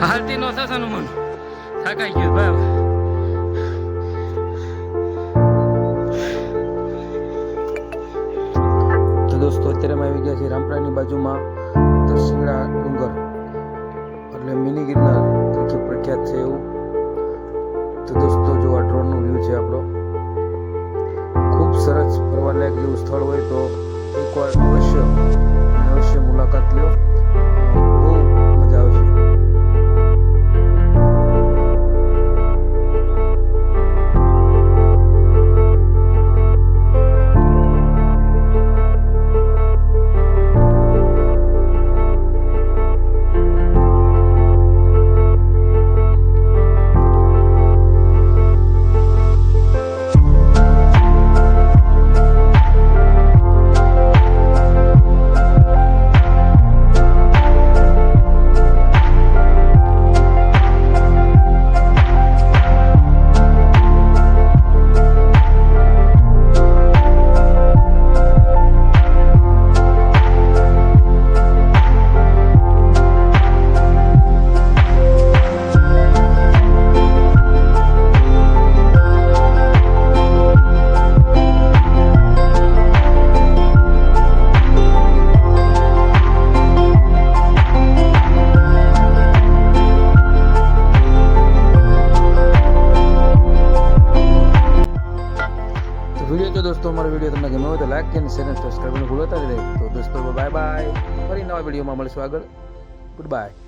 હાલતી નો થશે ને મન થાકાઈ ગયું ભાઈ. તો દોસ્તો અત્યારે અમે આવી ગયા છીએ રામપરાની બાજુમાં દરસિંગડા ડુંગર એટલે મિની ગિરનાર તરીકે પ્રખ્યાત છે એવું. તો દોસ્તો જો આ ડ્રોનનો વ્યૂ છે આપણો. ખૂબ સરસ ફરવાલાયક જેવું સ્થળ હોય તો એકવાર અવશ્ય મુલાકાત લ્યો. બહુ મજા આવશે. દોસ્તો અમારો વિડીયો તમને ગમ્યો હોય તો લાઈક અને શેર અને સબસ્ક્રાઈબ કરવાનું ભૂલતા નહીં. તો દોસ્તો બાય બાય. ફરી નવા વિડીયોમાં મળીશું આગળ. Good bye.